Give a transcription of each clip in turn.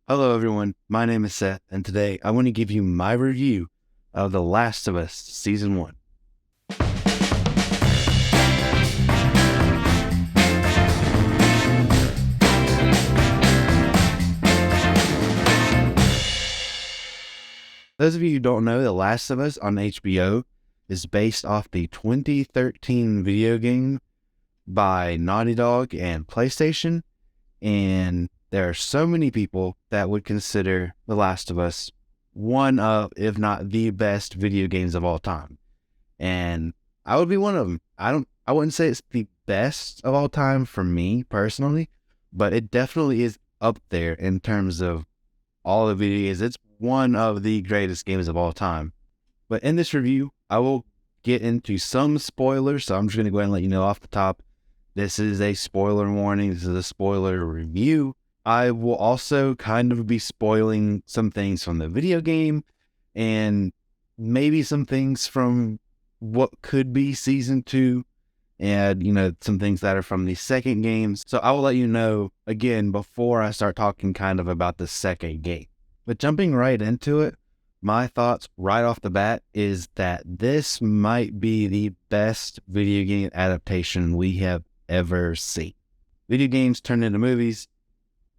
Hello, everyone. My name is Seth, and today I want to give you my review of The Last of Us Season 1. Those of you who don't know, The Last of Us on HBO is based off the 2013 video game by Naughty Dog and PlayStation, and there are so many people that would consider The Last of Us one of, if not the best video games of all time. And I would be one of them. I wouldn't say it's the best of all time for me personally, but it definitely is up there in terms of all the video games. It's one of the greatest games of all time. But in this review, I will get into some spoilers, so I'm just going to go ahead and let you know off the top, this is a spoiler warning. This is a spoiler review. I will also kind of be spoiling some things from the video game and maybe some things from what could be Season 2 and, some things that are from the second games. So I will let you know, again, before I start talking kind of about the second game. But jumping right into it, my thoughts right off the bat is that this might be the best video game adaptation we have ever seen. Video games turned into movies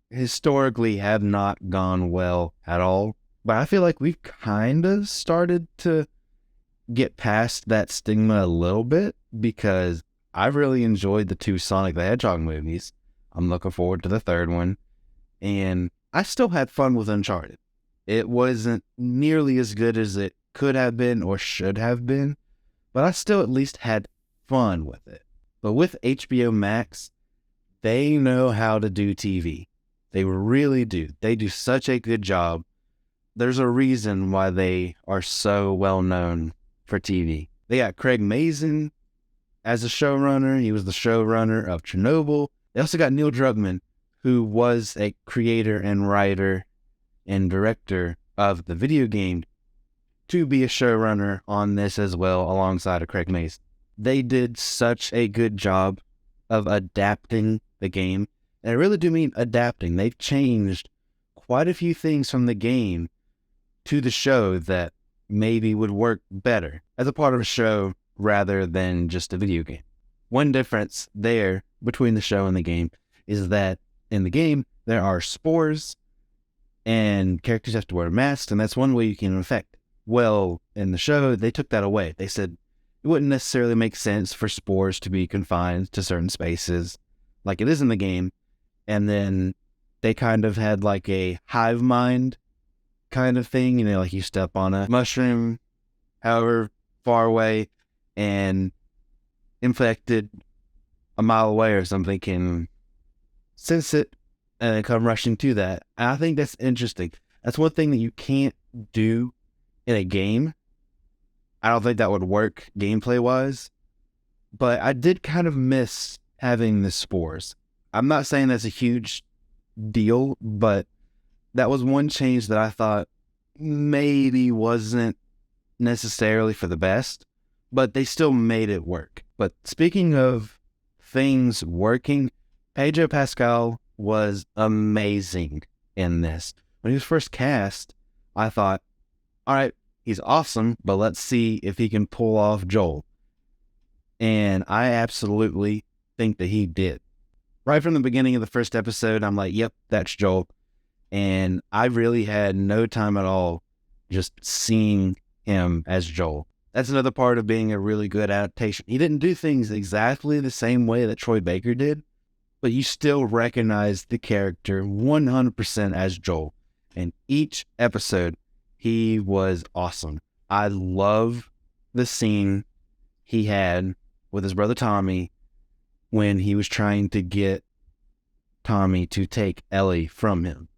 historically have not gone well at all, but I feel like we've kind of started to get past that stigma a little bit because I've really enjoyed the two Sonic the Hedgehog movies. I'm looking forward to the third one, and I still had fun with Uncharted. It wasn't nearly as good as it could have been or should have been, but I still at least had fun with it. But with HBO Max, they know how to do TV. They really do. They do such a good job. There's a reason why they are so well known for TV. They got Craig Mazin as a showrunner. He was the showrunner of Chernobyl. They also got Neil Druckmann, who was a creator and writer and director of the video game, to be a showrunner on this as well, alongside of Craig Mazin. They did such a good job of adapting the game. And I really do mean adapting. They've changed quite a few things from the game to the show that maybe would work better as a part of a show rather than just a video game. One difference there between the show and the game is that in the game, there are spores and characters have to wear masks, and that's one way you can infect it. Well, in the show, they took that away. They said it wouldn't necessarily make sense for spores to be confined to certain spaces like it is in the game. And then they kind of had like a hive mind kind of thing, like you step on a mushroom however far away and infected a mile away or something can sense it and come rushing to that. And I think that's interesting. That's one thing that you can't do in a game. I don't think that would work gameplay wise, but I did kind of miss having the spores. I'm not saying that's a huge deal, but that was one change that I thought maybe wasn't necessarily for the best, but they still made it work. But speaking of things working, Pedro Pascal was amazing in this. When he was first cast, I thought, all right, he's awesome, but let's see if he can pull off Joel. And I absolutely think that he did. Right from the beginning of the first episode, I'm like, yep, that's Joel. And I really had no time at all just seeing him as Joel. That's another part of being a really good adaptation. He didn't do things exactly the same way that Troy Baker did, but you still recognize the character 100% as Joel. And each episode, he was awesome. I love the scene he had with his brother Tommy when he was trying to get Tommy to take Ellie from him.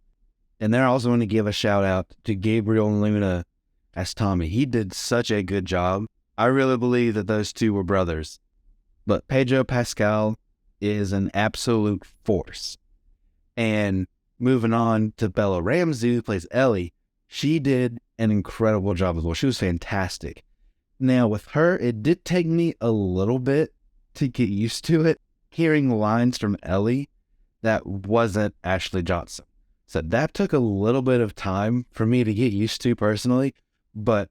And then I also want to give a shout out to Gabriel Luna as Tommy. He did such a good job. I really believe that those two were brothers. But Pedro Pascal is an absolute force. And moving on to Bella Ramsey, who plays Ellie, she did an incredible job as well. She was fantastic. Now with her, it did take me a little bit to get used to it, hearing lines from Ellie that wasn't Ashley Johnson. So that took a little bit of time for me to get used to personally, but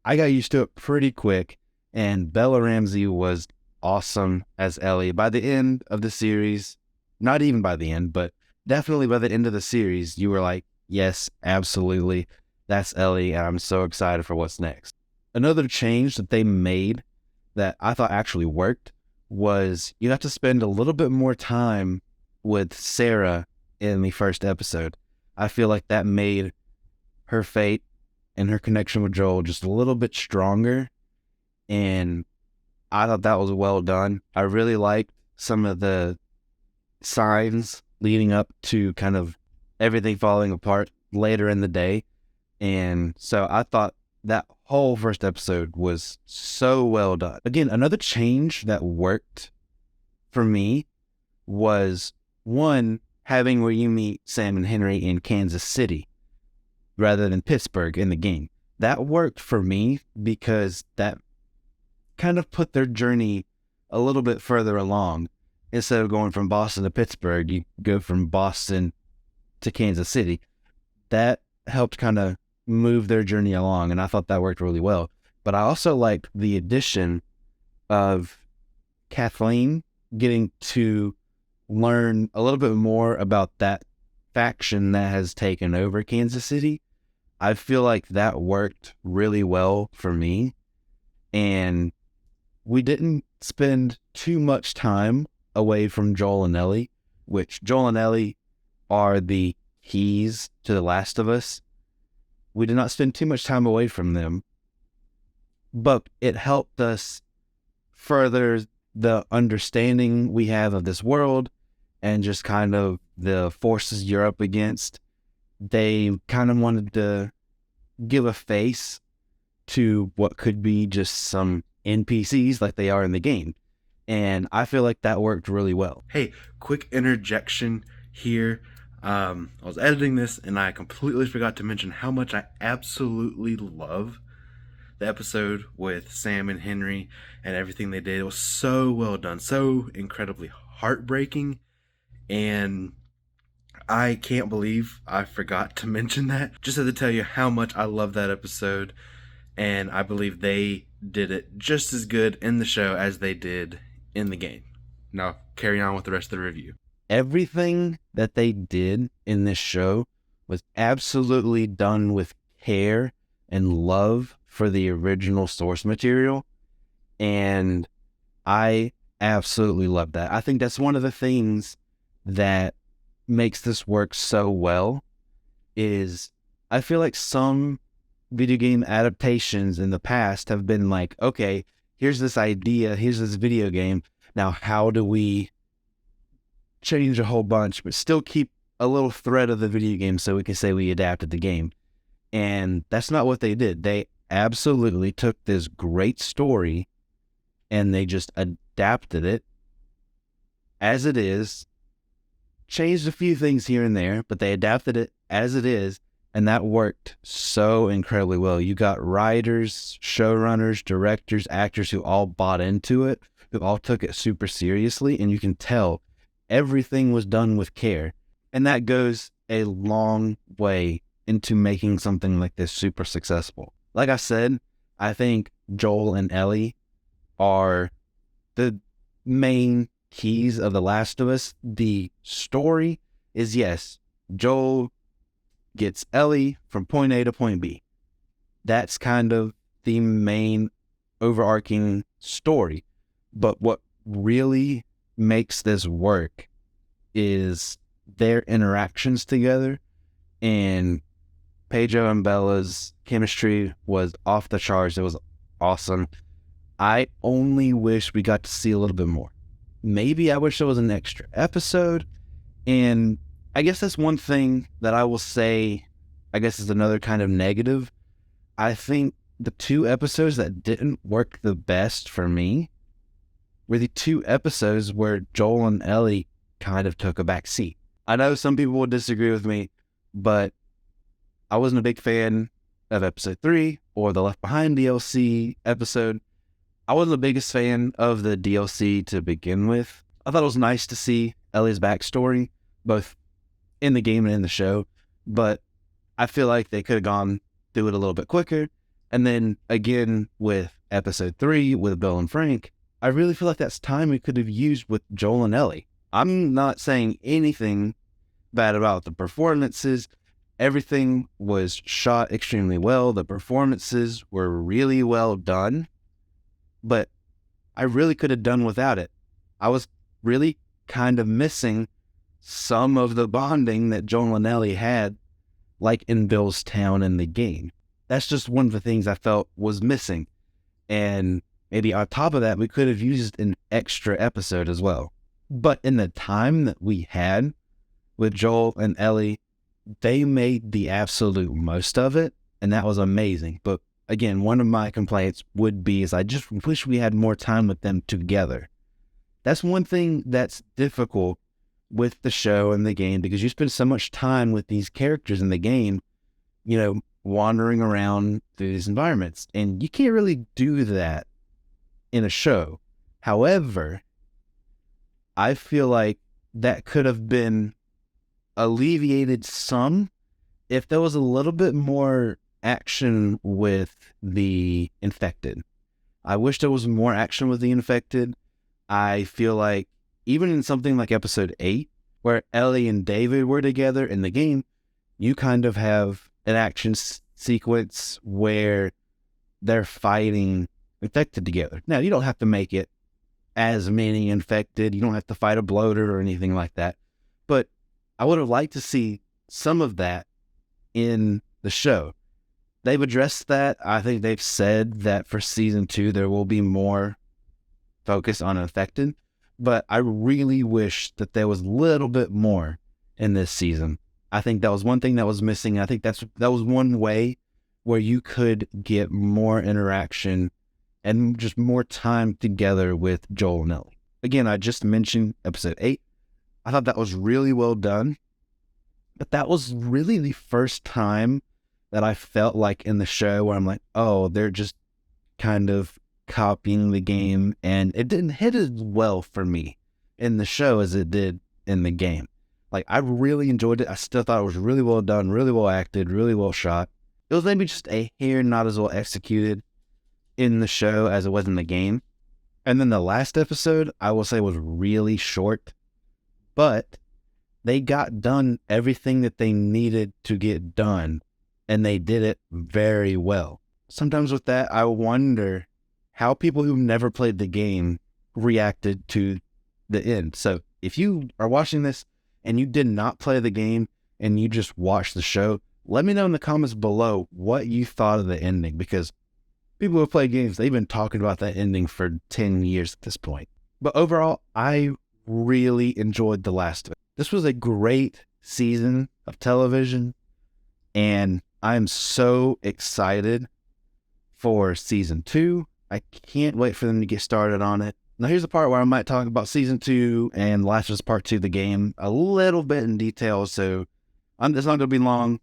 I got used to it pretty quick. And Bella Ramsey was awesome as Ellie. By the end of the series, not even by the end, but definitely by the end of the series, you were like, yes, absolutely, that's Ellie, and I'm so excited for what's next. Another change that they made that I thought actually worked was you have to spend a little bit more time with Sarah in the first episode. I feel like that made her fate and her connection with Joel just a little bit stronger, and I thought that was well done. I really liked some of the signs leading up to kind of everything falling apart later in the day. And so I thought that whole first episode was so well done. Again, another change that worked for me was one, having where you meet Sam and Henry in Kansas City rather than Pittsburgh in the game. That worked for me because that kind of put their journey a little bit further along. Instead of going from Boston to Pittsburgh, you go from Boston to Kansas City. That helped kind of move their journey along, and I thought that worked really well. But I also liked the addition of Kathleen getting to learn a little bit more about that faction that has taken over Kansas City. I feel like that worked really well for me, and we didn't spend too much time away from Joel and Ellie, which Joel and Ellie are the keys to The Last of Us. We did not spend too much time away from them, but it helped us further the understanding we have of this world and just kind of the forces you're up against. They kind of wanted to give a face to what could be just some NPCs like they are in the game. And I feel like that worked really well. Hey, quick interjection here. I was editing this and I completely forgot to mention how much I absolutely love the episode with Sam and Henry and everything they did. It was so well done, so incredibly heartbreaking, and I can't believe I forgot to mention that. Just had to tell you how much I love that episode, and I believe they did it just as good in the show as they did in the game. Now, carry on with the rest of the review. Everything that they did in this show was absolutely done with care and love for the original source material, and I absolutely love that. I think that's one of the things that makes this work so well is I feel like some video game adaptations in the past have been like, okay, here's this idea, here's this video game, now how do we change a whole bunch but still keep a little thread of the video game so we can say we adapted the game? And that's not what they did. They absolutely took this great story and they just adapted it as it is, changed a few things here and there, but they adapted it as it is, and that worked so incredibly well. You got writers, showrunners, directors, actors who all bought into it, who all took it super seriously, and you can tell everything was done with care. And that goes a long way into making something like this super successful. Like I said, I think Joel and Ellie are the main keys of The Last of Us. The story is, yes, Joel gets Ellie from point A to point B. That's kind of the main overarching story. But what really makes this work is their interactions together, and Pedro and Bella's chemistry was off the charts. It was awesome. I only wish we got to see a little bit more. Maybe I wish there was an extra episode. And I guess that's one thing that I will say, I guess is another kind of negative. I think the 2 episodes that didn't work the best for me were the 2 episodes where Joel and Ellie kind of took a back seat. I know some people will disagree with me, but I wasn't a big fan of episode 3 or the Left Behind DLC episode. I wasn't the biggest fan of the DLC to begin with. I thought it was nice to see Ellie's backstory, both in the game and in the show, but I feel like they could have gone through it a little bit quicker. And then again with episode 3 with Bill and Frank, I really feel like that's time we could have used with Joel and Ellie. I'm not saying anything bad about the performances. Everything was shot extremely well. The performances were really well done, but I really could have done without it. I was really kind of missing some of the bonding that Joel and Ellie had, like in Bill's town in the game. That's just one of the things I felt was missing. And maybe on top of that, we could have used an extra episode as well. But in the time that we had with Joel and Ellie, they made the absolute most of it, and that was amazing. But again, one of my complaints would be is I just wish we had more time with them together. That's one thing that's difficult with the show and the game, because you spend so much time with these characters in the game, wandering around through these environments, and you can't really do that in a show. However, I feel like that could have been alleviated some if there was a little bit more action with the infected. I wish there was more action with the infected. I feel like even in something like episode 8, where Ellie and David were together in the game, you kind of have an action sequence where they're fighting infected together. Now, you don't have to make it as many infected. You don't have to fight a bloater or anything like that. But I would have liked to see some of that in the show. They've addressed that. I think they've said that for season 2, there will be more focus on infected. But I really wish that there was a little bit more in this season. I think that was one thing that was missing. I think that was one way where you could get more interaction and just more time together with Joel and Ellie. Again, I just mentioned episode 8. I thought that was really well done. But that was really the first time that I felt like in the show where I'm like, oh, they're just kind of copying the game, and it didn't hit as well for me in the show as it did in the game. Like, I really enjoyed it. I still thought it was really well done, really well acted, really well shot. It was maybe just a hair not as well executed in the show as it was in the game. And then the last episode, I will say, was really short, but they got done everything that they needed to get done, and they did it very well. Sometimes with that, I wonder how people who've never played the game reacted to the end. So if you are watching this and you did not play the game and you just watched the show, let me know in the comments below what you thought of the ending, because people who play games, they've been talking about that ending for 10 years at this point. But overall, I really enjoyed the last of it. This was a great season of television, and I'm so excited for season 2. I can't wait for them to get started on it. Now, here's the part where I might talk about season 2 and Last of Us Part 2, the game, a little bit in detail. So it's not going to be long,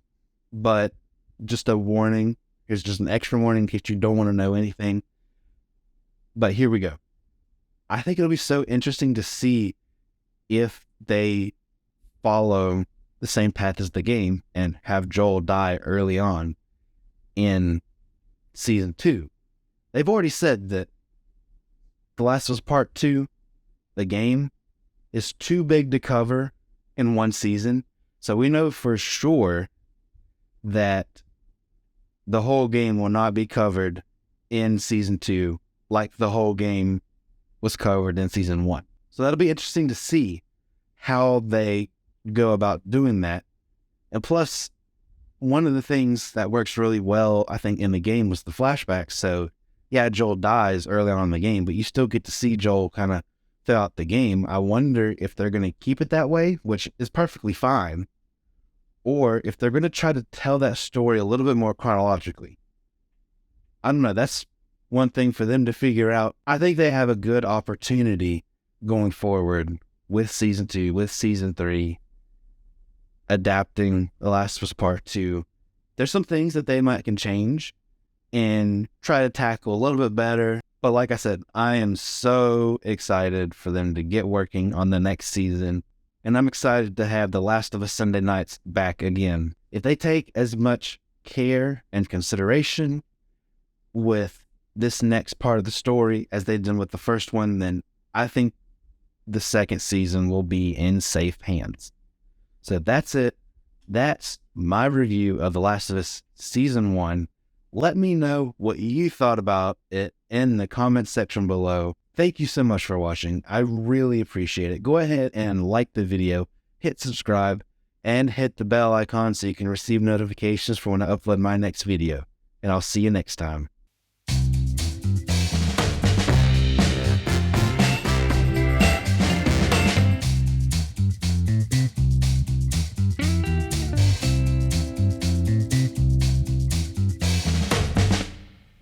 but just a warning. Here's just an extra warning in case you don't want to know anything. But here we go. I think it'll be so interesting to see if they follow the same path as the game and have Joel die early on in season 2. They've already said that The Last of Us Part 2, the game, is too big to cover in one season. So we know for sure that the whole game will not be covered in season 2 like the whole game was covered in season 1. So that'll be interesting to see how they go about doing that. And plus, one of the things that works really well, I think, in the game was the flashbacks. So yeah, Joel dies early on in the game, but you still get to see Joel kind of throughout the game. I wonder if they're going to keep it that way, which is perfectly fine, or if they're going to try to tell that story a little bit more chronologically. I don't know. That's one thing for them to figure out. I think they have a good opportunity going forward with season 2, with season 3, adapting The Last of Us Part 2. There's some things that they might can change and try to tackle a little bit better. But like I said, I am so excited for them to get working on the next season. And I'm excited to have The Last of Us Sunday Nights back again. if they take as much care and consideration with this next part of the story as they've done with the first one, then I think the second season will be in safe hands. So that's it. That's my review of The Last of Us Season 1. Let me know what you thought about it in the comment section below. Thank you so much for watching. I really appreciate it. Go ahead and like the video, hit subscribe, and hit the bell icon so you can receive notifications for when I upload my next video. And I'll see you next time.